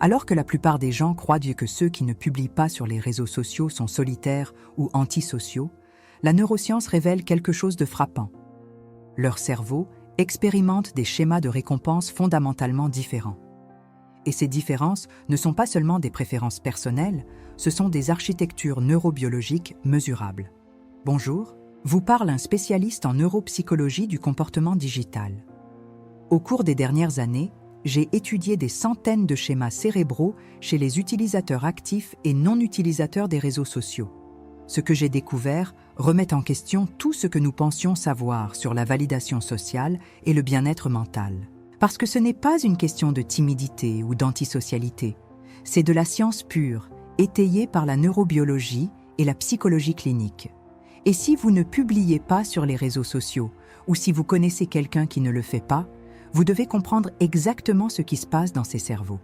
Alors que la plupart des gens croient que ceux qui ne publient pas sur les réseaux sociaux sont solitaires ou antisociaux, la neuroscience révèle quelque chose de frappant. Leur cerveau expérimente des schémas de récompense fondamentalement différents. Et ces différences ne sont pas seulement des préférences personnelles, ce sont des architectures neurobiologiques mesurables. Bonjour, vous parle un spécialiste en neuropsychologie du comportement digital. Au cours des dernières années, j'ai étudié des centaines de schémas cérébraux chez les utilisateurs actifs et non utilisateurs des réseaux sociaux. Ce que j'ai découvert remet en question tout ce que nous pensions savoir sur la validation sociale et le bien-être mental. Parce que ce n'est pas une question de timidité ou d'antisocialité, c'est de la science pure, étayée par la neurobiologie et la psychologie clinique. Et si vous ne publiez pas sur les réseaux sociaux, ou si vous connaissez quelqu'un qui ne le fait pas, vous devez comprendre exactement ce qui se passe dans ces cerveaux.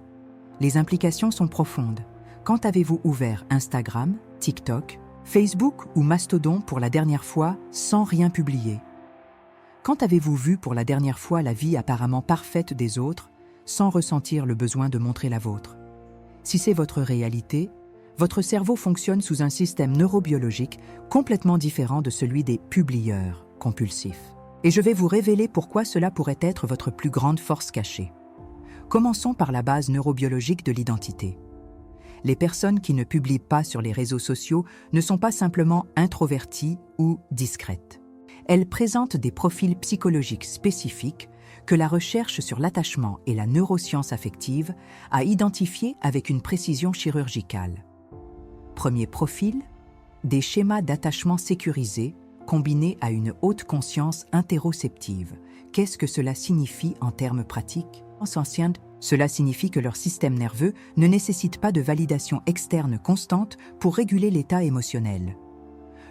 Les implications sont profondes. Quand avez-vous ouvert Instagram, TikTok, Facebook ou Mastodon pour la dernière fois sans rien publier? Quand avez-vous vu pour la dernière fois la vie apparemment parfaite des autres sans ressentir le besoin de montrer la vôtre? Si c'est votre réalité, votre cerveau fonctionne sous un système neurobiologique complètement différent de celui des publieurs compulsifs. Et je vais vous révéler pourquoi cela pourrait être votre plus grande force cachée. Commençons par la base neurobiologique de l'identité. Les personnes qui ne publient pas sur les réseaux sociaux ne sont pas simplement introverties ou discrètes. Elles présentent des profils psychologiques spécifiques que la recherche sur l'attachement et la neuroscience affective a identifiés avec une précision chirurgicale. Premier profil, des schémas d'attachement sécurisés combinés à une haute conscience interoceptive. Qu'est-ce que cela signifie en termes pratiques? Cela signifie que leur système nerveux ne nécessite pas de validation externe constante pour réguler l'état émotionnel.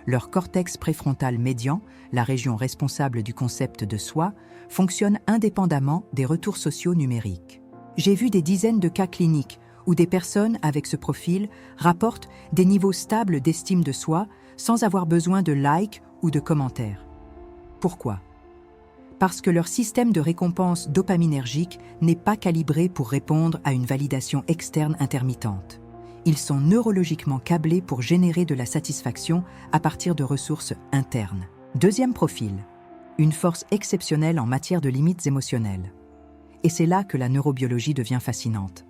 Leur cortex préfrontal médian, la région responsable du concept de soi, fonctionne indépendamment des retours sociaux numériques. J'ai vu des dizaines de cas cliniques où des personnes avec ce profil rapportent des niveaux stables d'estime de soi sans avoir besoin de likes ou de commentaires. Pourquoi? Parce que leur système de récompense dopaminergique n'est pas calibré pour répondre à une validation externe intermittente. Ils sont neurologiquement câblés pour générer de la satisfaction à partir de ressources internes. Deuxième profil, une force exceptionnelle en matière de limites émotionnelles. Et c'est là que la neurobiologie devient fascinante.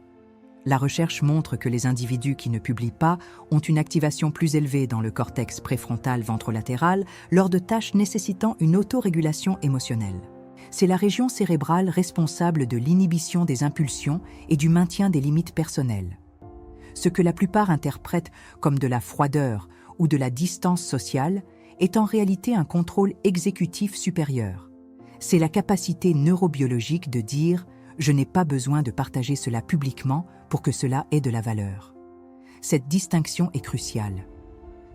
La recherche montre que les individus qui ne publient pas ont une activation plus élevée dans le cortex préfrontal ventrolatéral lors de tâches nécessitant une autorégulation émotionnelle. C'est la région cérébrale responsable de l'inhibition des impulsions et du maintien des limites personnelles. Ce que la plupart interprètent comme de la froideur ou de la distance sociale est en réalité un contrôle exécutif supérieur. C'est la capacité neurobiologique de dire « je n'ai pas besoin de partager cela publiquement pour que cela ait de la valeur ». Cette distinction est cruciale.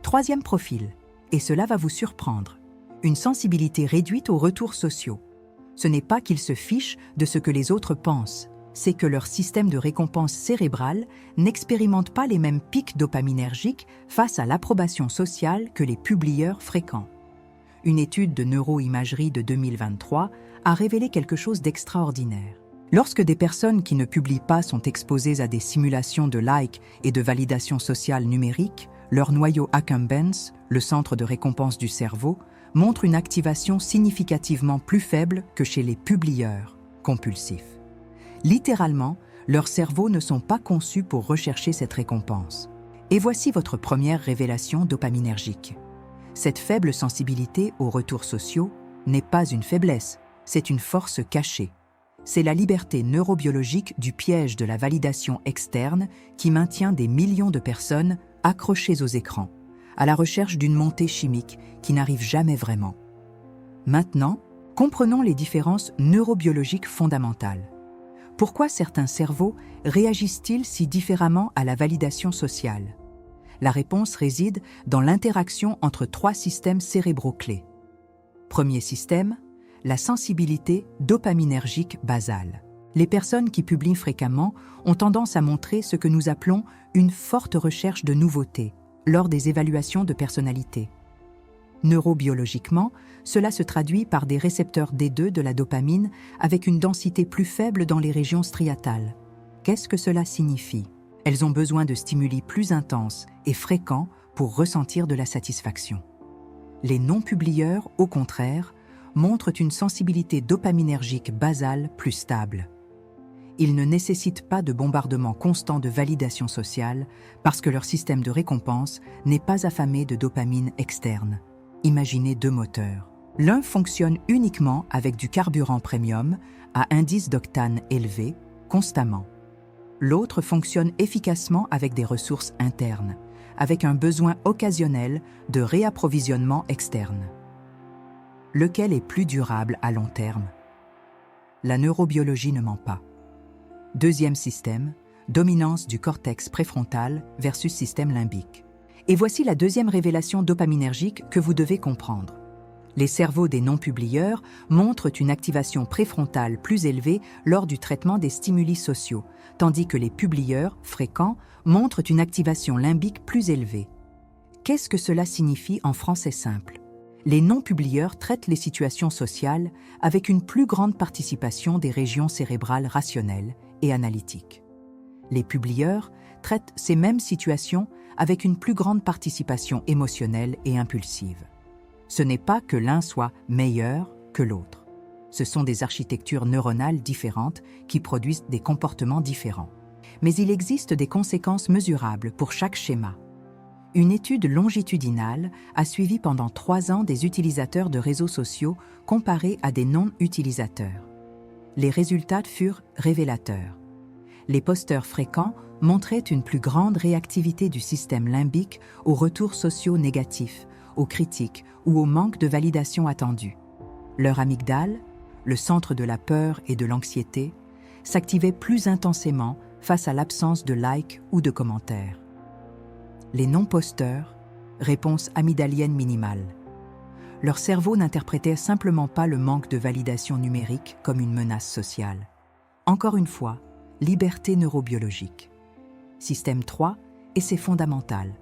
Troisième profil, et cela va vous surprendre, une sensibilité réduite aux retours sociaux. Ce n'est pas qu'ils se fichent de ce que les autres pensent, c'est que leur système de récompense cérébrale n'expérimente pas les mêmes pics dopaminergiques face à l'approbation sociale que les publieurs fréquents. Une étude de neuroimagerie de 2023 a révélé quelque chose d'extraordinaire. Lorsque des personnes qui ne publient pas sont exposées à des simulations de likes et de validation sociale numérique, leur noyau accumbens, le centre de récompense du cerveau, montre une activation significativement plus faible que chez les publieurs compulsifs. Littéralement, leurs cerveaux ne sont pas conçus pour rechercher cette récompense. Et voici votre première révélation dopaminergique. Cette faible sensibilité aux retours sociaux n'est pas une faiblesse, c'est une force cachée. C'est la liberté neurobiologique du piège de la validation externe qui maintient des millions de personnes accrochées aux écrans, à la recherche d'une montée chimique qui n'arrive jamais vraiment. Maintenant, comprenons les différences neurobiologiques fondamentales. Pourquoi certains cerveaux réagissent-ils si différemment à la validation sociale? La réponse réside dans l'interaction entre trois systèmes cérébraux clés. Premier système, la sensibilité dopaminergique basale. Les personnes qui publient fréquemment ont tendance à montrer ce que nous appelons une forte recherche de nouveautés lors des évaluations de personnalité. Neurobiologiquement, cela se traduit par des récepteurs D2 de la dopamine avec une densité plus faible dans les régions striatales. Qu'est-ce que cela signifie? Elles ont besoin de stimuli plus intenses et fréquents pour ressentir de la satisfaction. Les non-publieurs, au contraire, montrent une sensibilité dopaminergique basale plus stable. Ils ne nécessitent pas de bombardement constant de validation sociale parce que leur système de récompense n'est pas affamé de dopamine externe. Imaginez deux moteurs. L'un fonctionne uniquement avec du carburant premium à indice d'octane élevé, constamment. L'autre fonctionne efficacement avec des ressources internes, avec un besoin occasionnel de réapprovisionnement externe. Lequel est plus durable à long terme? La neurobiologie ne ment pas. Deuxième système, dominance du cortex préfrontal versus système limbique. Et voici la deuxième révélation dopaminergique que vous devez comprendre. Les cerveaux des non-publieurs montrent une activation préfrontale plus élevée lors du traitement des stimuli sociaux, tandis que les publieurs, fréquents, montrent une activation limbique plus élevée. Qu'est-ce que cela signifie en français simple? Les non-publieurs traitent les situations sociales avec une plus grande participation des régions cérébrales rationnelles et analytiques. Les publieurs traitent ces mêmes situations avec une plus grande participation émotionnelle et impulsive. Ce n'est pas que l'un soit meilleur que l'autre. Ce sont des architectures neuronales différentes qui produisent des comportements différents. Mais il existe des conséquences mesurables pour chaque schéma. Une étude longitudinale a suivi pendant 3 ans des utilisateurs de réseaux sociaux comparés à des non-utilisateurs. Les résultats furent révélateurs. Les posteurs fréquents montraient une plus grande réactivité du système limbique aux retours sociaux négatifs, aux critiques ou au manque de validation attendue. Leur amygdale, le centre de la peur et de l'anxiété, s'activait plus intensément face à l'absence de likes ou de commentaires. Les non-posteurs, réponse amygdalienne minimale. Leur cerveau n'interprétait simplement pas le manque de validation numérique comme une menace sociale. Encore une fois, liberté neurobiologique. Système 3, et c'est fondamental,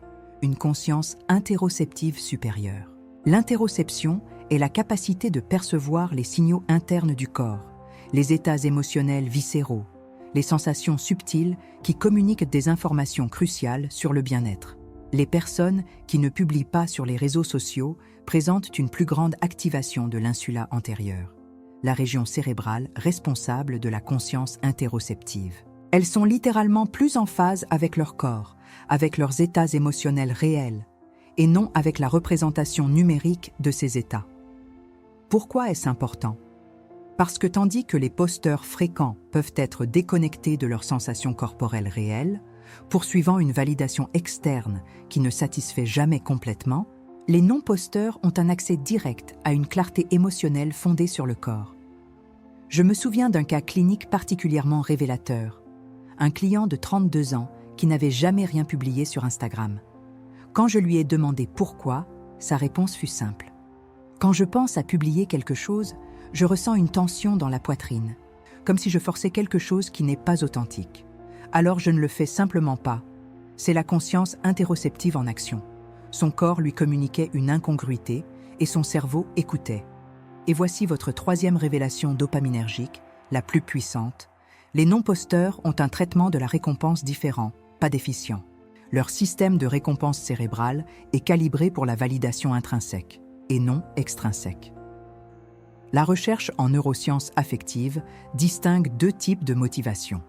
une conscience interoceptive supérieure. L'interoception est la capacité de percevoir les signaux internes du corps, les états émotionnels viscéraux, les sensations subtiles qui communiquent des informations cruciales sur le bien-être. Les personnes qui ne publient pas sur les réseaux sociaux présentent une plus grande activation de l'insula antérieure, la région cérébrale responsable de la conscience interoceptive. Elles sont littéralement plus en phase avec leur corps, avec leurs états émotionnels réels, et non avec la représentation numérique de ces états. Pourquoi est-ce important? Parce que tandis que les posteurs fréquents peuvent être déconnectés de leurs sensations corporelles réelles, poursuivant une validation externe qui ne satisfait jamais complètement, les non-posteurs ont un accès direct à une clarté émotionnelle fondée sur le corps. Je me souviens d'un cas clinique particulièrement révélateur. Un client de 32 ans qui n'avait jamais rien publié sur Instagram. Quand je lui ai demandé pourquoi, sa réponse fut simple. Quand je pense à publier quelque chose, je ressens une tension dans la poitrine, comme si je forçais quelque chose qui n'est pas authentique. Alors je ne le fais simplement pas. C'est la conscience interoceptive en action. Son corps lui communiquait une incongruité et son cerveau écoutait. Et voici votre troisième révélation dopaminergique, la plus puissante. Les non-posteurs ont un traitement de la récompense différent, pas déficient. Leur système de récompense cérébrale est calibré pour la validation intrinsèque et non extrinsèque. La recherche en neurosciences affectives distingue 2 types de motivation.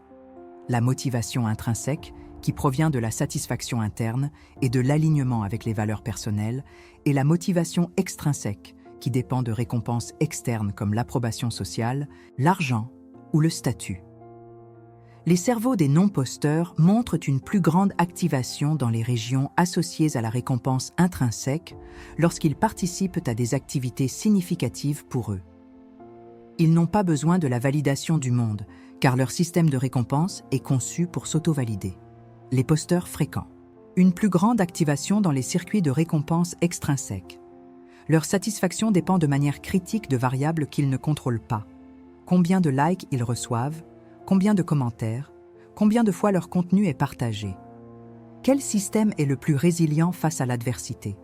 La motivation intrinsèque, qui provient de la satisfaction interne et de l'alignement avec les valeurs personnelles, et la motivation extrinsèque, qui dépend de récompenses externes comme l'approbation sociale, l'argent ou le statut. Les cerveaux des non-posteurs montrent une plus grande activation dans les régions associées à la récompense intrinsèque lorsqu'ils participent à des activités significatives pour eux. Ils n'ont pas besoin de la validation du monde, car leur système de récompense est conçu pour s'auto-valider. Les posteurs fréquents. Une plus grande activation dans les circuits de récompense extrinsèques. Leur satisfaction dépend de manière critique de variables qu'ils ne contrôlent pas. Combien de likes ils reçoivent, combien de commentaires, combien de fois leur contenu est partagé. Quel système est le plus résilient face à l'adversité?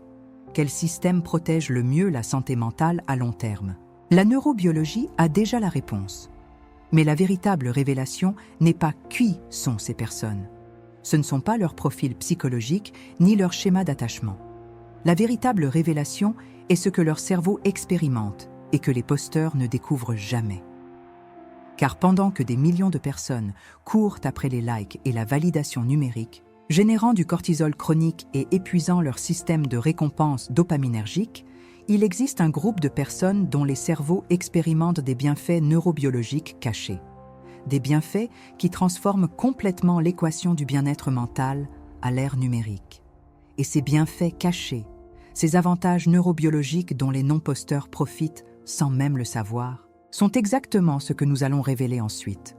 Quel système protège le mieux la santé mentale à long terme? La neurobiologie a déjà la réponse. Mais la véritable révélation n'est pas qui sont ces personnes. Ce ne sont pas leurs profils psychologiques ni leur schéma d'attachement. La véritable révélation est ce que leur cerveau expérimente et que les posteurs ne découvrent jamais. Car pendant que des millions de personnes courent après les likes et la validation numérique, générant du cortisol chronique et épuisant leur système de récompense dopaminergique, il existe un groupe de personnes dont les cerveaux expérimentent des bienfaits neurobiologiques cachés. Des bienfaits qui transforment complètement l'équation du bien-être mental à l'ère numérique. Et ces bienfaits cachés, ces avantages neurobiologiques dont les non-posteurs profitent sans même le savoir, sont exactement ce que nous allons révéler ensuite.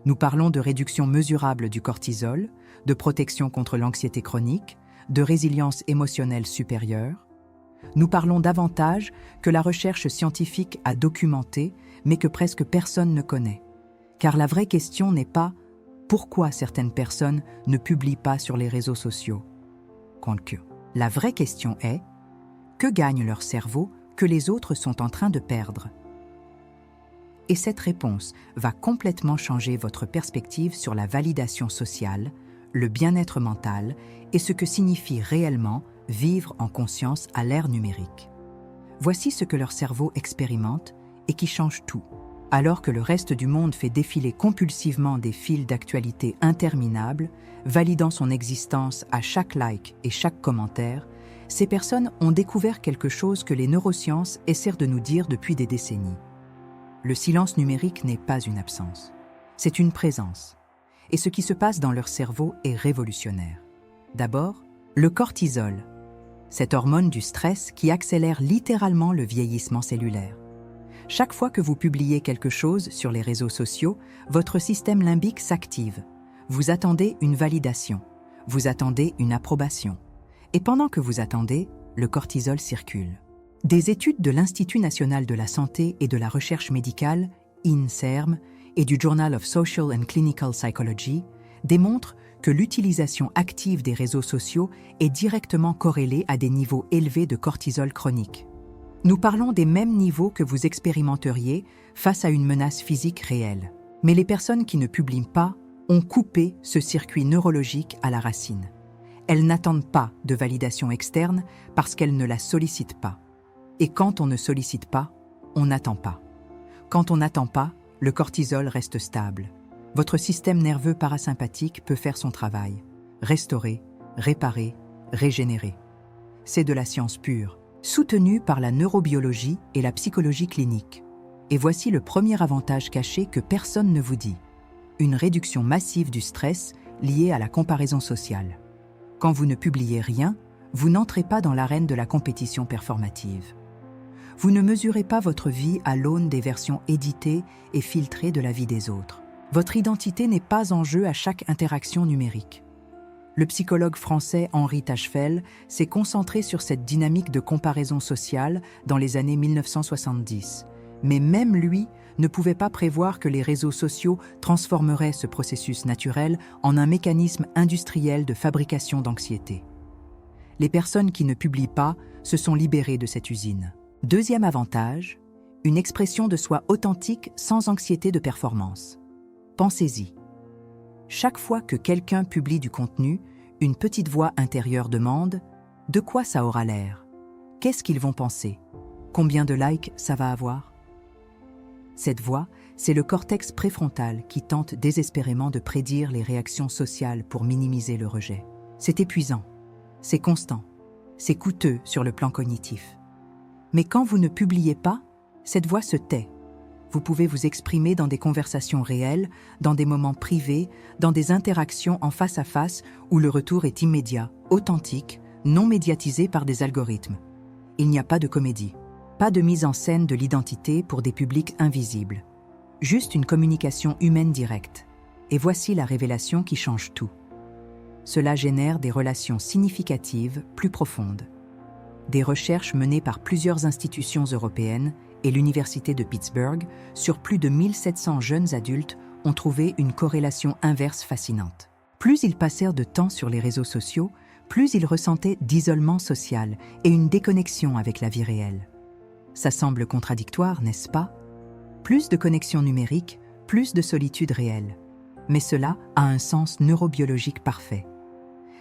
Nous parlons de réduction mesurable du cortisol, de protection contre l'anxiété chronique, de résilience émotionnelle supérieure. Nous parlons d'avantages que la recherche scientifique a documentés, mais que presque personne ne connaît. Car la vraie question n'est pas pourquoi certaines personnes ne publient pas sur les réseaux sociaux. Quoique, la vraie question est que gagne leur cerveau que les autres sont en train de perdre? Et cette réponse va complètement changer votre perspective sur la validation sociale, le bien-être mental et ce que signifie réellement vivre en conscience à l'ère numérique. Voici ce que leur cerveau expérimente et qui change tout. Alors que le reste du monde fait défiler compulsivement des fils d'actualité interminables, validant son existence à chaque like et chaque commentaire, ces personnes ont découvert quelque chose que les neurosciences essaient de nous dire depuis des décennies. Le silence numérique n'est pas une absence, c'est une présence. Et ce qui se passe dans leur cerveau est révolutionnaire. D'abord, le cortisol, cette hormone du stress qui accélère littéralement le vieillissement cellulaire. Chaque fois que vous publiez quelque chose sur les réseaux sociaux, votre système limbique s'active. Vous attendez une validation, vous attendez une approbation. Et pendant que vous attendez, le cortisol circule. Des études de l'Institut national de la santé et de la recherche médicale, INSERM, et du Journal of Social and Clinical Psychology démontrent que l'utilisation active des réseaux sociaux est directement corrélée à des niveaux élevés de cortisol chronique. Nous parlons des mêmes niveaux que vous expérimenteriez face à une menace physique réelle. Mais les personnes qui ne publient pas ont coupé ce circuit neurologique à la racine. Elles n'attendent pas de validation externe parce qu'elles ne la sollicitent pas. Et quand on ne sollicite pas, on n'attend pas. Quand on n'attend pas, le cortisol reste stable. Votre système nerveux parasympathique peut faire son travail. Restaurer, réparer, régénérer. C'est de la science pure, soutenue par la neurobiologie et la psychologie clinique. Et voici le premier avantage caché que personne ne vous dit. Une réduction massive du stress liée à la comparaison sociale. Quand vous ne publiez rien, vous n'entrez pas dans l'arène de la compétition performative. Vous ne mesurez pas votre vie à l'aune des versions éditées et filtrées de la vie des autres. Votre identité n'est pas en jeu à chaque interaction numérique. Le psychologue français Henri Tachfel s'est concentré sur cette dynamique de comparaison sociale dans les années 1970. Mais même lui ne pouvait pas prévoir que les réseaux sociaux transformeraient ce processus naturel en un mécanisme industriel de fabrication d'anxiété. Les personnes qui ne publient pas se sont libérées de cette usine. Deuxième avantage, une expression de soi authentique sans anxiété de performance. Pensez-y. Chaque fois que quelqu'un publie du contenu, une petite voix intérieure demande « De quoi ça aura l'air ? Qu'est-ce qu'ils vont penser ? Combien de likes ça va avoir ?» Cette voix, c'est le cortex préfrontal qui tente désespérément de prédire les réactions sociales pour minimiser le rejet. C'est épuisant, c'est constant, c'est coûteux sur le plan cognitif. Mais quand vous ne publiez pas, cette voix se tait. Vous pouvez vous exprimer dans des conversations réelles, dans des moments privés, dans des interactions en face à face où le retour est immédiat, authentique, non médiatisé par des algorithmes. Il n'y a pas de comédie, pas de mise en scène de l'identité pour des publics invisibles. Juste une communication humaine directe. Et voici la révélation qui change tout. Cela génère des relations significatives, plus profondes. Des recherches menées par plusieurs institutions européennes et l'Université de Pittsburgh sur plus de 1700 jeunes adultes ont trouvé une corrélation inverse fascinante. Plus ils passèrent de temps sur les réseaux sociaux, plus ils ressentaient d'isolement social et une déconnexion avec la vie réelle. Ça semble contradictoire, n'est-ce pas ? Plus de connexion numérique, plus de solitude réelle. Mais cela a un sens neurobiologique parfait.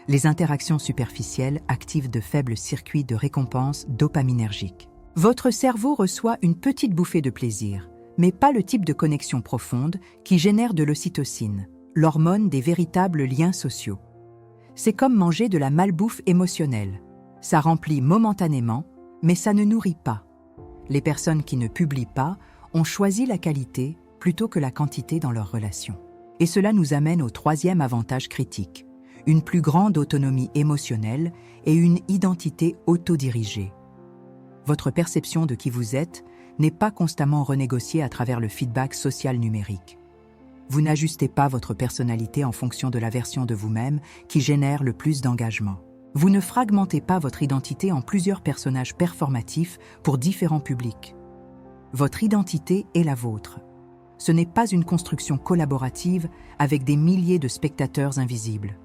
Les interactions superficielles activent de faibles circuits de récompense dopaminergiques. Votre cerveau reçoit une petite bouffée de plaisir, mais pas le type de connexion profonde qui génère de l'ocytocine, l'hormone des véritables liens sociaux. C'est comme manger de la malbouffe émotionnelle. Ça remplit momentanément, mais ça ne nourrit pas. Les personnes qui ne publient pas ont choisi la qualité plutôt que la quantité dans leurs relations. Et cela nous amène au troisième avantage critique, une plus grande autonomie émotionnelle et une identité autodirigée. Votre perception de qui vous êtes n'est pas constamment renégociée à travers le feedback social numérique. Vous n'ajustez pas votre personnalité en fonction de la version de vous-même qui génère le plus d'engagement. Vous ne fragmentez pas votre identité en plusieurs personnages performatifs pour différents publics. Votre identité est la vôtre. Ce n'est pas une construction collaborative avec des milliers de spectateurs invisibles.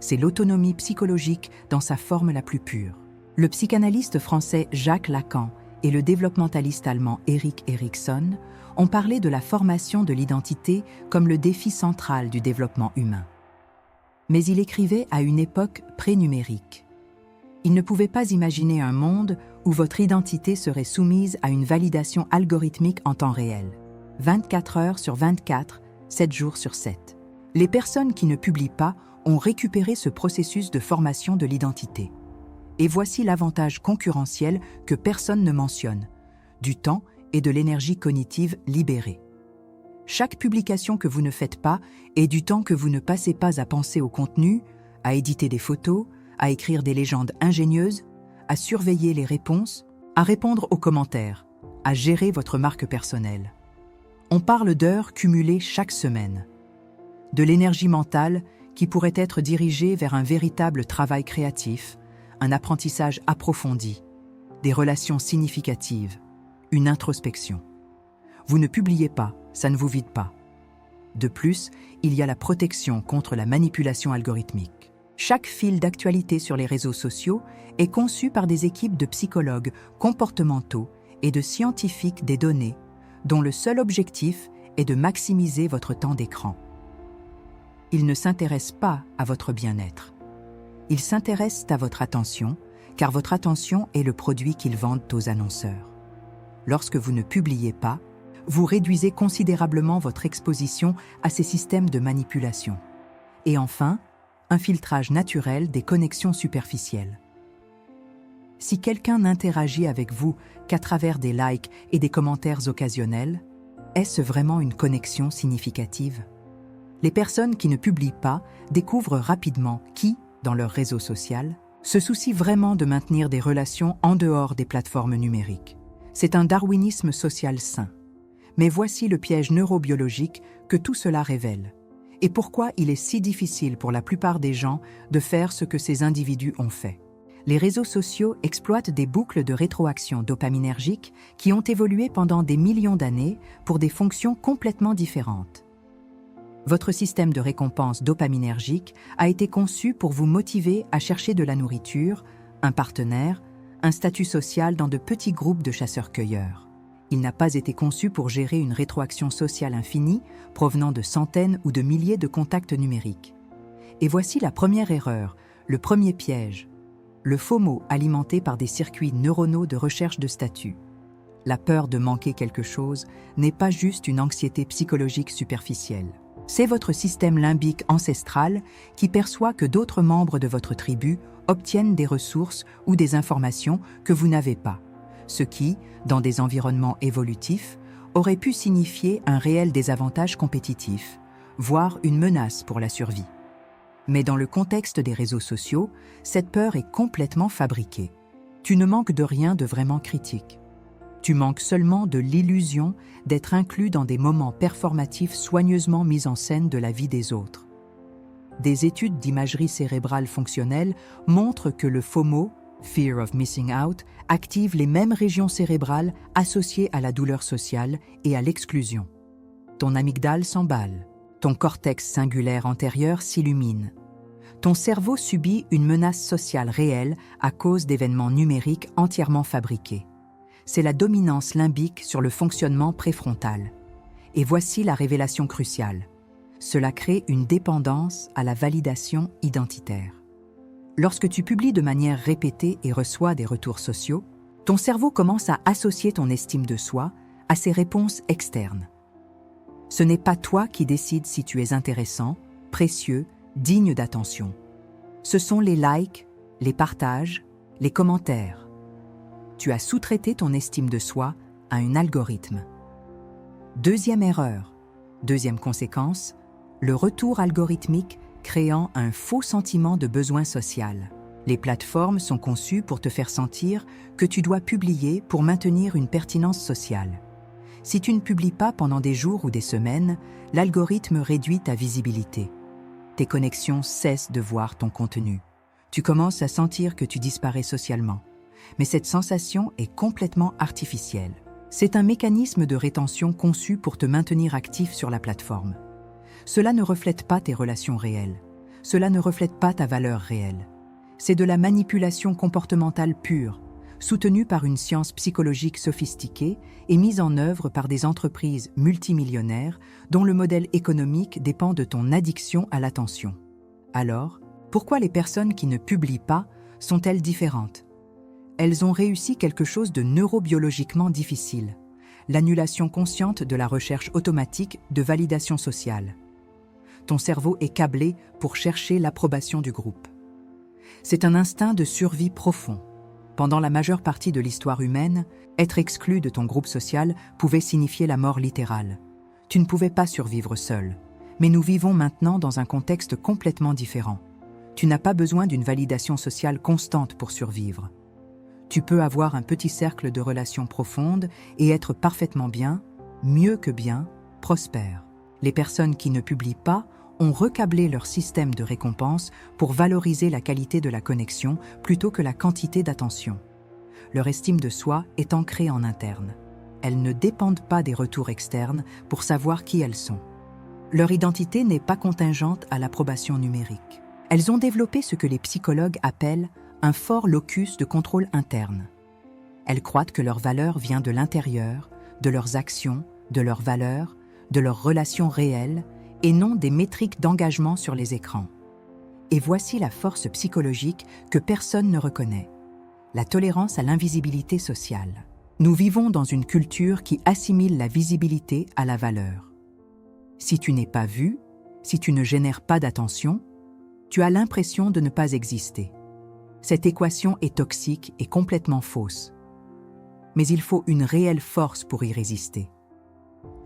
C'est l'autonomie psychologique dans sa forme la plus pure. Le psychanalyste français Jacques Lacan et le développementaliste allemand Erik Erikson ont parlé de la formation de l'identité comme le défi central du développement humain. Mais il écrivait à une époque pré-numérique. Il ne pouvait pas imaginer un monde où votre identité serait soumise à une validation algorithmique en temps réel, 24 heures sur 24, 7 jours sur 7. Les personnes qui ne publient pas ont récupéré ce processus de formation de l'identité. Et voici l'avantage concurrentiel que personne ne mentionne, du temps et de l'énergie cognitive libérée. Chaque publication que vous ne faites pas est du temps que vous ne passez pas à penser au contenu, à éditer des photos, à écrire des légendes ingénieuses, à surveiller les réponses, à répondre aux commentaires, à gérer votre marque personnelle. On parle d'heures cumulées chaque semaine. De l'énergie mentale qui pourrait être dirigée vers un véritable travail créatif, un apprentissage approfondi, des relations significatives, une introspection. Vous ne publiez pas, ça ne vous vide pas. De plus, il y a la protection contre la manipulation algorithmique. Chaque fil d'actualité sur les réseaux sociaux est conçu par des équipes de psychologues comportementaux et de scientifiques des données, dont le seul objectif est de maximiser votre temps d'écran. Ils ne s'intéressent pas à votre bien-être. Ils s'intéressent à votre attention, car votre attention est le produit qu'ils vendent aux annonceurs. Lorsque vous ne publiez pas, vous réduisez considérablement votre exposition à ces systèmes de manipulation. Et enfin, un filtrage naturel des connexions superficielles. Si quelqu'un n'interagit avec vous qu'à travers des likes et des commentaires occasionnels, est-ce vraiment une connexion significative? Les personnes qui ne publient pas découvrent rapidement qui, dans leur réseau social, se soucient vraiment de maintenir des relations en dehors des plateformes numériques. C'est un darwinisme social sain. Mais voici le piège neurobiologique que tout cela révèle. Et pourquoi il est si difficile pour la plupart des gens de faire ce que ces individus ont fait. Les réseaux sociaux exploitent des boucles de rétroaction dopaminergique qui ont évolué pendant des millions d'années pour des fonctions complètement différentes. Votre système de récompense dopaminergique a été conçu pour vous motiver à chercher de la nourriture, un partenaire, un statut social dans de petits groupes de chasseurs-cueilleurs. Il n'a pas été conçu pour gérer une rétroaction sociale infinie provenant de centaines ou de milliers de contacts numériques. Et voici la première erreur, le premier piège. Le FOMO alimenté par des circuits neuronaux de recherche de statut. La peur de manquer quelque chose n'est pas juste une anxiété psychologique superficielle. C'est votre système limbique ancestral qui perçoit que d'autres membres de votre tribu obtiennent des ressources ou des informations que vous n'avez pas, ce qui, dans des environnements évolutifs, aurait pu signifier un réel désavantage compétitif, voire une menace pour la survie. Mais dans le contexte des réseaux sociaux, cette peur est complètement fabriquée. Tu ne manques de rien de vraiment critique. Tu manques seulement de l'illusion d'être inclus dans des moments performatifs soigneusement mis en scène de la vie des autres. Des études d'imagerie cérébrale fonctionnelle montrent que le FOMO, Fear of Missing Out, active les mêmes régions cérébrales associées à la douleur sociale et à l'exclusion. Ton amygdale s'emballe, ton cortex singulaire antérieur s'illumine. Ton cerveau subit une menace sociale réelle à cause d'événements numériques entièrement fabriqués. C'est la dominance limbique sur le fonctionnement préfrontal. Et voici la révélation cruciale. Cela crée une dépendance à la validation identitaire. Lorsque tu publies de manière répétée et reçois des retours sociaux, ton cerveau commence à associer ton estime de soi à ces réponses externes. Ce n'est pas toi qui décides si tu es intéressant, précieux, digne d'attention. Ce sont les likes, les partages, les commentaires. Tu as sous-traité ton estime de soi à un algorithme. Deuxième erreur, deuxième conséquence, le retour algorithmique créant un faux sentiment de besoin social. Les plateformes sont conçues pour te faire sentir que tu dois publier pour maintenir une pertinence sociale. Si tu ne publies pas pendant des jours ou des semaines, l'algorithme réduit ta visibilité. Tes connexions cessent de voir ton contenu. Tu commences à sentir que tu disparais socialement. Mais cette sensation est complètement artificielle. C'est un mécanisme de rétention conçu pour te maintenir actif sur la plateforme. Cela ne reflète pas tes relations réelles. Cela ne reflète pas ta valeur réelle. C'est de la manipulation comportementale pure, soutenue par une science psychologique sophistiquée et mise en œuvre par des entreprises multimillionnaires dont le modèle économique dépend de ton addiction à l'attention. Alors, pourquoi les personnes qui ne publient pas sont-elles différentes ? Elles ont réussi quelque chose de neurobiologiquement difficile, l'annulation consciente de la recherche automatique de validation sociale. Ton cerveau est câblé pour chercher l'approbation du groupe. C'est un instinct de survie profond. Pendant la majeure partie de l'histoire humaine, être exclu de ton groupe social pouvait signifier la mort littérale. Tu ne pouvais pas survivre seul. Mais nous vivons maintenant dans un contexte complètement différent. Tu n'as pas besoin d'une validation sociale constante pour survivre. Tu peux avoir un petit cercle de relations profondes et être parfaitement bien, mieux que bien, prospère. Les personnes qui ne publient pas ont recablé leur système de récompense pour valoriser la qualité de la connexion plutôt que la quantité d'attention. Leur estime de soi est ancrée en interne. Elles ne dépendent pas des retours externes pour savoir qui elles sont. Leur identité n'est pas contingente à l'approbation numérique. Elles ont développé ce que les psychologues appellent un fort locus de contrôle interne. Elles croient que leur valeur vient de l'intérieur, de leurs actions, de leurs valeurs, de leurs relations réelles, et non des métriques d'engagement sur les écrans. Et voici la force psychologique que personne ne reconnaît, la tolérance à l'invisibilité sociale. Nous vivons dans une culture qui assimile la visibilité à la valeur. Si tu n'es pas vu, si tu ne génères pas d'attention, tu as l'impression de ne pas exister. Cette équation est toxique et complètement fausse. Mais il faut une réelle force pour y résister.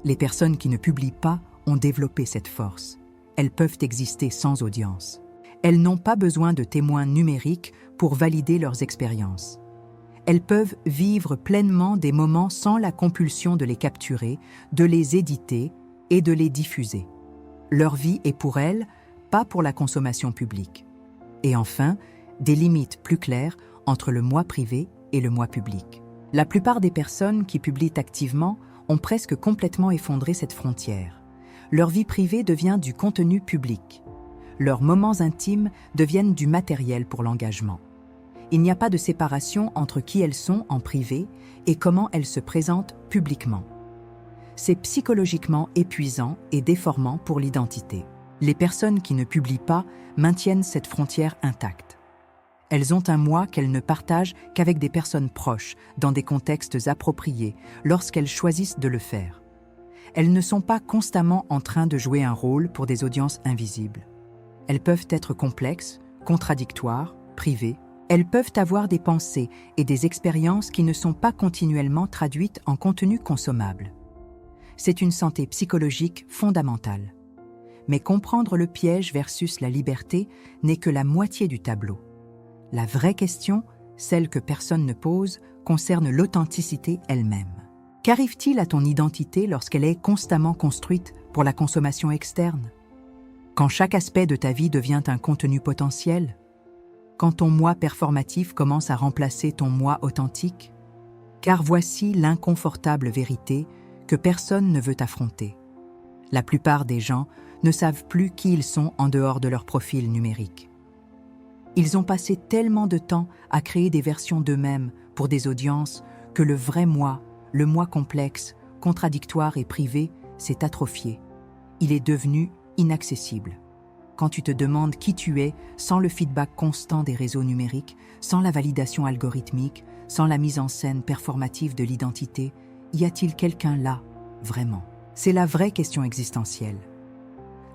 Les personnes qui ne publient pas ont développé cette force. Elles peuvent exister sans audience. Elles n'ont pas besoin de témoins numériques pour valider leurs expériences. Elles peuvent vivre pleinement des moments sans la compulsion de les capturer, de les éditer et de les diffuser. Leur vie est pour elles, pas pour la consommation publique. Et enfin, des limites plus claires entre le moi privé et le moi public. La plupart des personnes qui publient activement ont presque complètement effondré cette frontière. Leur vie privée devient du contenu public. Leurs moments intimes deviennent du matériel pour l'engagement. Il n'y a pas de séparation entre qui elles sont en privé et comment elles se présentent publiquement. C'est psychologiquement épuisant et déformant pour l'identité. Les personnes qui ne publient pas maintiennent cette frontière intacte. Elles ont un moi qu'elles ne partagent qu'avec des personnes proches, dans des contextes appropriés, lorsqu'elles choisissent de le faire. Elles ne sont pas constamment en train de jouer un rôle pour des audiences invisibles. Elles peuvent être complexes, contradictoires, privées. Elles peuvent avoir des pensées et des expériences qui ne sont pas continuellement traduites en contenu consommable. C'est une santé psychologique fondamentale. Mais comprendre le piège versus la liberté n'est que la moitié du tableau. La vraie question, celle que personne ne pose, concerne l'authenticité elle-même. Qu'arrive-t-il à ton identité lorsqu'elle est constamment construite pour la consommation externe? Quand chaque aspect de ta vie devient un contenu potentiel? Quand ton moi performatif commence à remplacer ton moi authentique? Car voici l'inconfortable vérité que personne ne veut affronter. La plupart des gens ne savent plus qui ils sont en dehors de leur profil numérique. Ils ont passé tellement de temps à créer des versions d'eux-mêmes pour des audiences que le vrai moi, le moi complexe, contradictoire et privé, s'est atrophié. Il est devenu inaccessible. Quand tu te demandes qui tu es, sans le feedback constant des réseaux numériques, sans la validation algorithmique, sans la mise en scène performative de l'identité, y a-t-il quelqu'un là, vraiment? C'est la vraie question existentielle.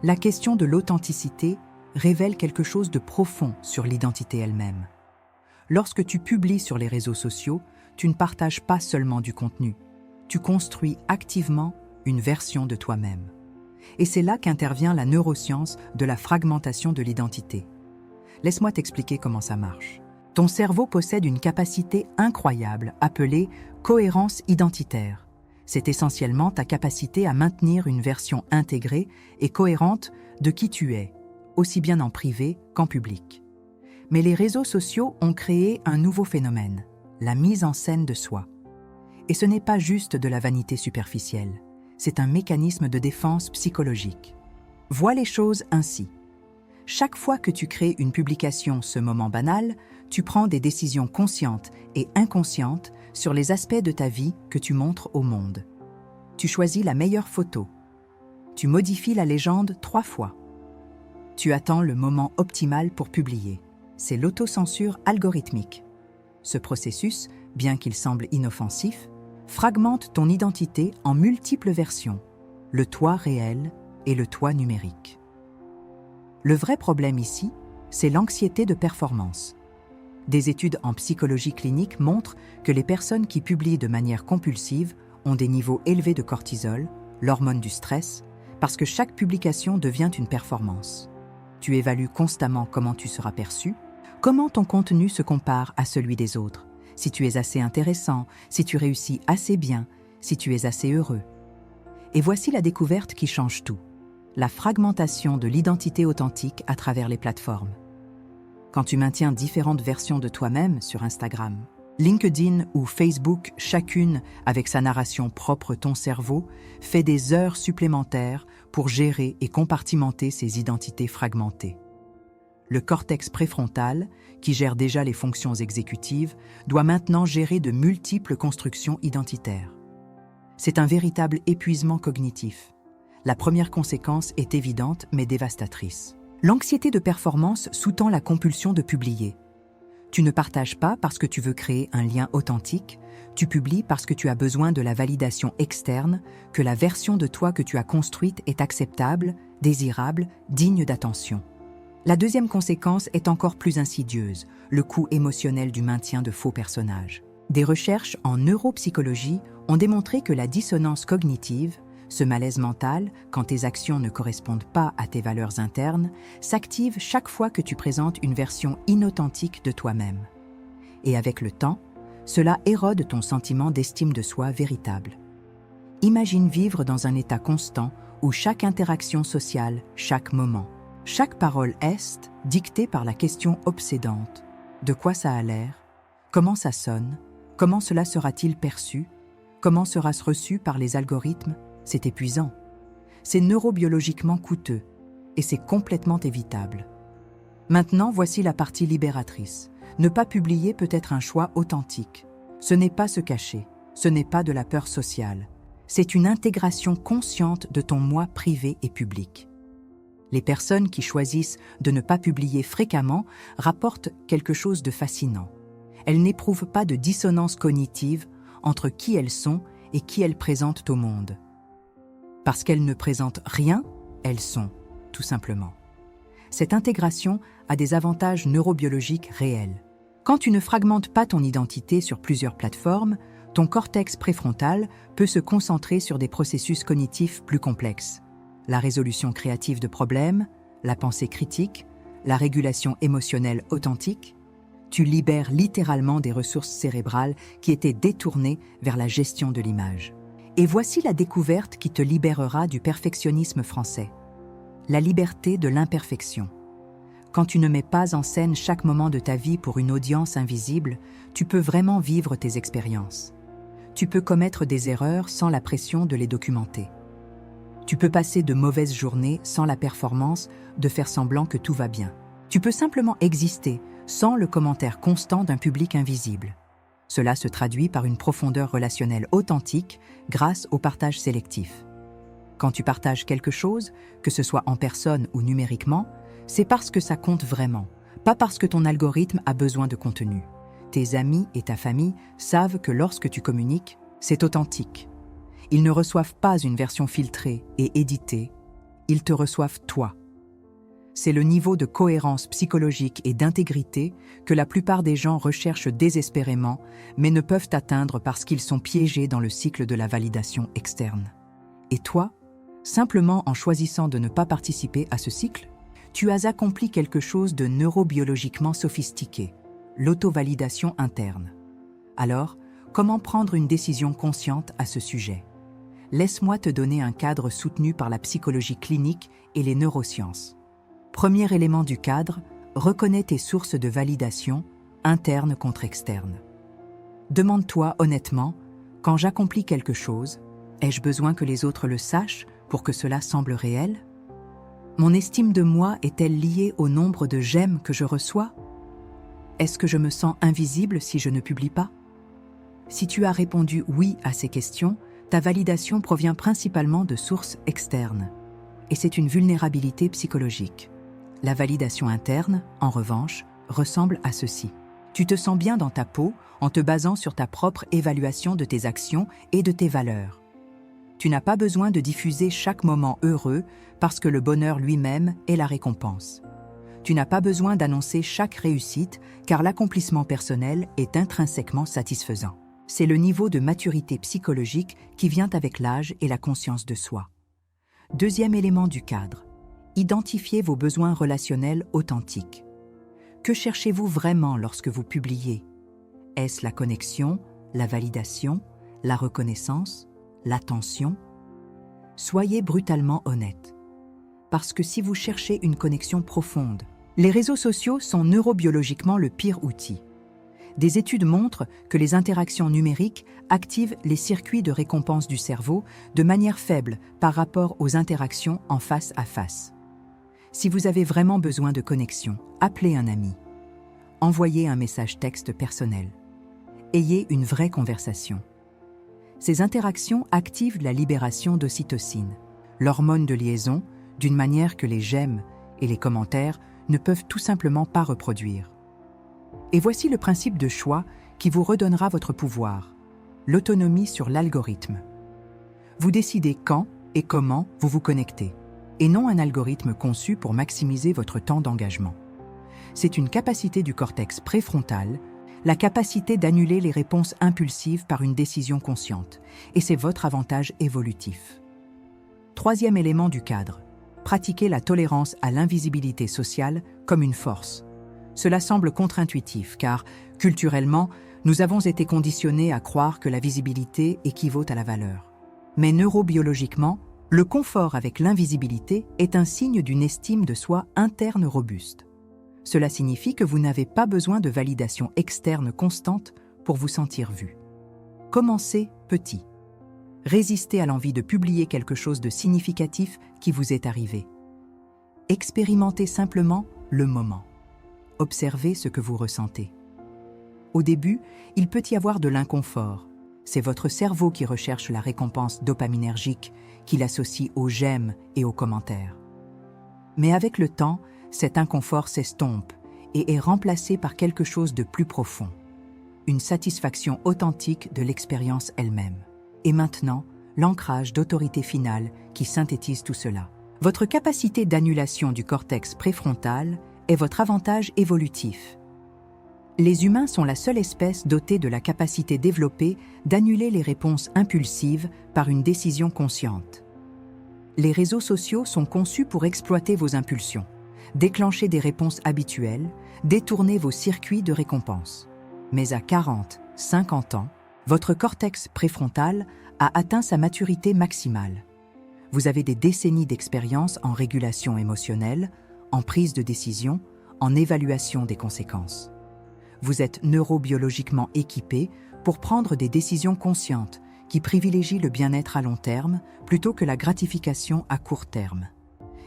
La question de l'authenticité révèle quelque chose de profond sur l'identité elle-même. Lorsque tu publies sur les réseaux sociaux, tu ne partages pas seulement du contenu, tu construis activement une version de toi-même. Et c'est là qu'intervient la neuroscience de la fragmentation de l'identité. Laisse-moi t'expliquer comment ça marche. Ton cerveau possède une capacité incroyable appelée cohérence identitaire. C'est essentiellement ta capacité à maintenir une version intégrée et cohérente de qui tu es, aussi bien en privé qu'en public. Mais les réseaux sociaux ont créé un nouveau phénomène, la mise en scène de soi. Et ce n'est pas juste de la vanité superficielle, c'est un mécanisme de défense psychologique. Vois les choses ainsi. Chaque fois que tu crées une publication ce moment banal, tu prends des décisions conscientes et inconscientes sur les aspects de ta vie que tu montres au monde. Tu choisis la meilleure photo. Tu modifies la légende 3 fois. Tu attends le moment optimal pour publier. C'est l'autocensure algorithmique. Ce processus, bien qu'il semble inoffensif, fragmente ton identité en multiples versions, le toi réel et le toi numérique. Le vrai problème ici, c'est l'anxiété de performance. Des études en psychologie clinique montrent que les personnes qui publient de manière compulsive ont des niveaux élevés de cortisol, l'hormone du stress, parce que chaque publication devient une performance. Tu évalues constamment comment tu seras perçu, comment ton contenu se compare à celui des autres, si tu es assez intéressant, si tu réussis assez bien, si tu es assez heureux. Et voici la découverte qui change tout, la fragmentation de l'identité authentique à travers les plateformes. Quand tu maintiens différentes versions de toi-même sur Instagram, LinkedIn ou Facebook, chacune avec sa narration propre, ton cerveau fait des heures supplémentaires pour gérer et compartimenter ces identités fragmentées. Le cortex préfrontal, qui gère déjà les fonctions exécutives, doit maintenant gérer de multiples constructions identitaires. C'est un véritable épuisement cognitif. La première conséquence est évidente mais dévastatrice. L'anxiété de performance sous-tend la compulsion de publier. Tu ne partages pas parce que tu veux créer un lien authentique, tu publies parce que tu as besoin de la validation externe, que la version de toi que tu as construite est acceptable, désirable, digne d'attention. La deuxième conséquence est encore plus insidieuse, le coût émotionnel du maintien de faux personnages. Des recherches en neuropsychologie ont démontré que la dissonance cognitive, ce malaise mental, quand tes actions ne correspondent pas à tes valeurs internes, s'active chaque fois que tu présentes une version inauthentique de toi-même. Et avec le temps, cela érode ton sentiment d'estime de soi véritable. Imagine vivre dans un état constant où chaque interaction sociale, chaque moment, chaque parole est dictée par la question obsédante. De quoi ça a l'air? Comment ça sonne? Comment cela sera-t-il perçu? Comment sera-ce reçu par les algorithmes? C'est épuisant. C'est neurobiologiquement coûteux et c'est complètement évitable. Maintenant, voici la partie libératrice. Ne pas publier peut être un choix authentique. Ce n'est pas se cacher, ce n'est pas de la peur sociale. C'est une intégration consciente de ton moi privé et public. Les personnes qui choisissent de ne pas publier fréquemment rapportent quelque chose de fascinant. Elles n'éprouvent pas de dissonance cognitive entre qui elles sont et qui elles présentent au monde. Parce qu'elles ne présentent rien, elles sont, tout simplement. Cette intégration a des avantages neurobiologiques réels. Quand tu ne fragmentes pas ton identité sur plusieurs plateformes, ton cortex préfrontal peut se concentrer sur des processus cognitifs plus complexes. La résolution créative de problèmes, la pensée critique, la régulation émotionnelle authentique. Tu libères littéralement des ressources cérébrales qui étaient détournées vers la gestion de l'image. Et voici la découverte qui te libérera du perfectionnisme français. La liberté de l'imperfection. Quand tu ne mets pas en scène chaque moment de ta vie pour une audience invisible, tu peux vraiment vivre tes expériences. Tu peux commettre des erreurs sans la pression de les documenter. Tu peux passer de mauvaises journées sans la performance de faire semblant que tout va bien. Tu peux simplement exister sans le commentaire constant d'un public invisible. Cela se traduit par une profondeur relationnelle authentique grâce au partage sélectif. Quand tu partages quelque chose, que ce soit en personne ou numériquement, c'est parce que ça compte vraiment, pas parce que ton algorithme a besoin de contenu. Tes amis et ta famille savent que lorsque tu communiques, c'est authentique. Ils ne reçoivent pas une version filtrée et éditée, ils te reçoivent toi. C'est le niveau de cohérence psychologique et d'intégrité que la plupart des gens recherchent désespérément, mais ne peuvent atteindre parce qu'ils sont piégés dans le cycle de la validation externe. Et toi, simplement en choisissant de ne pas participer à ce cycle, tu as accompli quelque chose de neurobiologiquement sophistiqué, l'auto-validation interne. Alors, comment prendre une décision consciente à ce sujet? Laisse-moi te donner un cadre soutenu par la psychologie clinique et les neurosciences. Premier élément du cadre, reconnais tes sources de validation, internes contre externes. Demande-toi honnêtement, quand j'accomplis quelque chose, ai-je besoin que les autres le sachent pour que cela semble réel? Mon estime de moi est-elle liée au nombre de j'aime que je reçois? Est-ce que je me sens invisible si je ne publie pas? Si tu as répondu oui à ces questions, ta validation provient principalement de sources externes. Et c'est une vulnérabilité psychologique. La validation interne, en revanche, ressemble à ceci. Tu te sens bien dans ta peau en te basant sur ta propre évaluation de tes actions et de tes valeurs. Tu n'as pas besoin de diffuser chaque moment heureux parce que le bonheur lui-même est la récompense. Tu n'as pas besoin d'annoncer chaque réussite car l'accomplissement personnel est intrinsèquement satisfaisant. C'est le niveau de maturité psychologique qui vient avec l'âge et la conscience de soi. Deuxième élément du cadre, identifiez vos besoins relationnels authentiques. Que cherchez-vous vraiment lorsque vous publiez? Est-ce la connexion, la validation, la reconnaissance, l'attention? Soyez brutalement honnête. Parce que si vous cherchez une connexion profonde, les réseaux sociaux sont neurobiologiquement le pire outil. Des études montrent que les interactions numériques activent les circuits de récompense du cerveau de manière faible par rapport aux interactions en face à face. Si vous avez vraiment besoin de connexion, appelez un ami. Envoyez un message texte personnel. Ayez une vraie conversation. Ces interactions activent la libération d'ocytocine, l'hormone de liaison, d'une manière que les j'aime et les commentaires ne peuvent tout simplement pas reproduire. Et voici le principe de choix qui vous redonnera votre pouvoir, l'autonomie sur l'algorithme. Vous décidez quand et comment vous vous connectez, et non un algorithme conçu pour maximiser votre temps d'engagement. C'est une capacité du cortex préfrontal, la capacité d'annuler les réponses impulsives par une décision consciente, et c'est votre avantage évolutif. Troisième élément du cadre, pratiquez la tolérance à l'invisibilité sociale comme une force. Cela semble contre-intuitif car, culturellement, nous avons été conditionnés à croire que la visibilité équivaut à la valeur. Mais neurobiologiquement, le confort avec l'invisibilité est un signe d'une estime de soi interne robuste. Cela signifie que vous n'avez pas besoin de validation externe constante pour vous sentir vu. Commencez petit. Résistez à l'envie de publier quelque chose de significatif qui vous est arrivé. Expérimentez simplement le moment. Observez ce que vous ressentez. Au début, il peut y avoir de l'inconfort. C'est votre cerveau qui recherche la récompense dopaminergique qu'il associe aux j'aime et aux commentaires. Mais avec le temps, cet inconfort s'estompe et est remplacé par quelque chose de plus profond. Une satisfaction authentique de l'expérience elle-même. Et maintenant, l'ancrage d'autorité finale qui synthétise tout cela. Votre capacité d'annulation du cortex préfrontal est votre avantage évolutif. Les humains sont la seule espèce dotée de la capacité développée d'annuler les réponses impulsives par une décision consciente. Les réseaux sociaux sont conçus pour exploiter vos impulsions, déclencher des réponses habituelles, détourner vos circuits de récompense. Mais à 40, 50 ans, votre cortex préfrontal a atteint sa maturité maximale. Vous avez des décennies d'expérience en régulation émotionnelle, en prise de décision, en évaluation des conséquences. Vous êtes neurobiologiquement équipé pour prendre des décisions conscientes qui privilégient le bien-être à long terme plutôt que la gratification à court terme.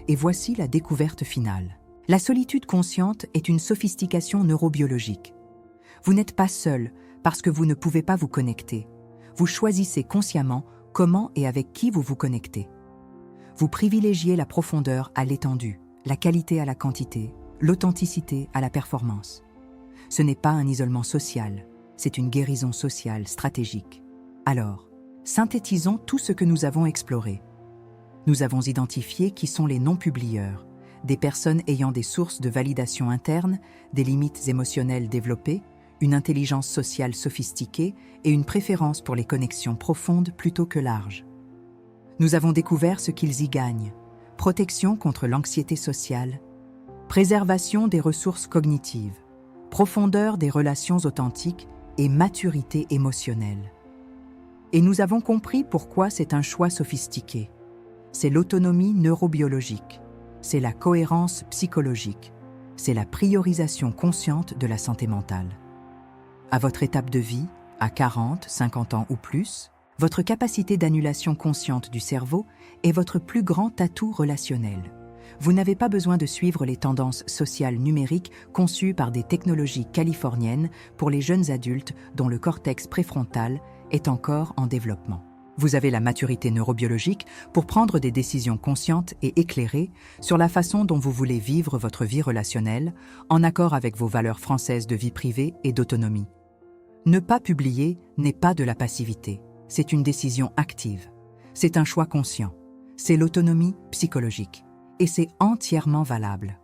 Et voici la découverte finale. La solitude consciente est une sophistication neurobiologique. Vous n'êtes pas seul parce que vous ne pouvez pas vous connecter. Vous choisissez consciemment comment et avec qui vous vous connectez. Vous privilégiez la profondeur à l'étendue, la qualité à la quantité, l'authenticité à la performance. Ce n'est pas un isolement social, c'est une guérison sociale stratégique. Alors, synthétisons tout ce que nous avons exploré. Nous avons identifié qui sont les non-publieurs, des personnes ayant des sources de validation interne, des limites émotionnelles développées, une intelligence sociale sophistiquée et une préférence pour les connexions profondes plutôt que larges. Nous avons découvert ce qu'ils y gagnent: protection contre l'anxiété sociale, préservation des ressources cognitives, profondeur des relations authentiques et maturité émotionnelle. Et nous avons compris pourquoi c'est un choix sophistiqué. C'est l'autonomie neurobiologique, c'est la cohérence psychologique, c'est la priorisation consciente de la santé mentale. À votre étape de vie, à 40, 50 ans ou plus, votre capacité d'annulation consciente du cerveau est votre plus grand atout relationnel. Vous n'avez pas besoin de suivre les tendances sociales numériques conçues par des technologies californiennes pour les jeunes adultes dont le cortex préfrontal est encore en développement. Vous avez la maturité neurobiologique pour prendre des décisions conscientes et éclairées sur la façon dont vous voulez vivre votre vie relationnelle, en accord avec vos valeurs françaises de vie privée et d'autonomie. Ne pas publier n'est pas de la passivité, c'est une décision active. C'est un choix conscient. C'est l'autonomie psychologique. Et c'est entièrement valable.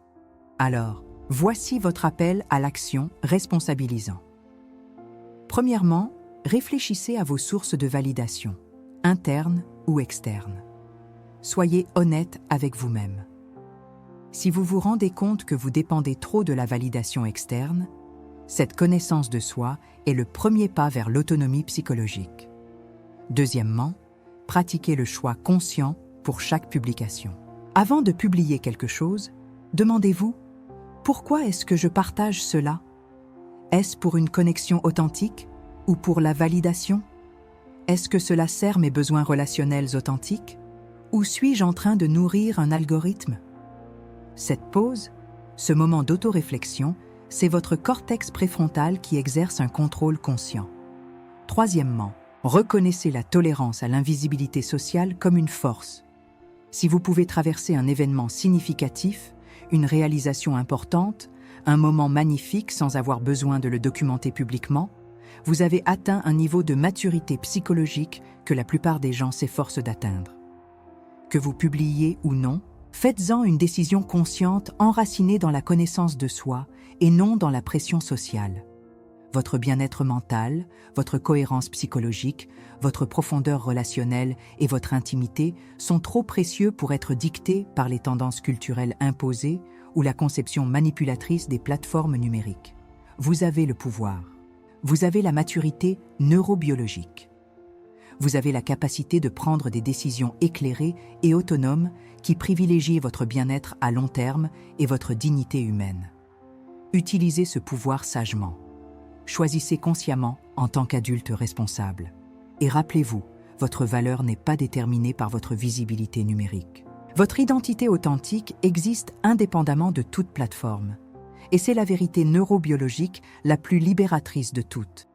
Alors, voici votre appel à l'action responsabilisant. Premièrement, réfléchissez à vos sources de validation, internes ou externes. Soyez honnête avec vous-même. Si vous vous rendez compte que vous dépendez trop de la validation externe, cette connaissance de soi est le premier pas vers l'autonomie psychologique. Deuxièmement, pratiquez le choix conscient pour chaque publication. Avant de publier quelque chose, demandez-vous « Pourquoi est-ce que je partage cela ? Est-ce pour une connexion authentique ou pour la validation ? Est-ce que cela sert mes besoins relationnels authentiques ? Ou suis-je en train de nourrir un algorithme ?» Cette pause, ce moment d'autoréflexion, c'est votre cortex préfrontal qui exerce un contrôle conscient. Troisièmement, reconnaissez la tolérance à l'invisibilité sociale comme une force. Si vous pouvez traverser un événement significatif, une réalisation importante, un moment magnifique sans avoir besoin de le documenter publiquement, vous avez atteint un niveau de maturité psychologique que la plupart des gens s'efforcent d'atteindre. Que vous publiez ou non, faites-en une décision consciente enracinée dans la connaissance de soi et non dans la pression sociale. Votre bien-être mental, votre cohérence psychologique, votre profondeur relationnelle et votre intimité sont trop précieux pour être dictés par les tendances culturelles imposées ou la conception manipulatrice des plateformes numériques. Vous avez le pouvoir. Vous avez la maturité neurobiologique. Vous avez la capacité de prendre des décisions éclairées et autonomes qui privilégient votre bien-être à long terme et votre dignité humaine. Utilisez ce pouvoir sagement. Choisissez consciemment en tant qu'adulte responsable. Et rappelez-vous, votre valeur n'est pas déterminée par votre visibilité numérique. Votre identité authentique existe indépendamment de toute plateforme. Et c'est la vérité neurobiologique la plus libératrice de toutes.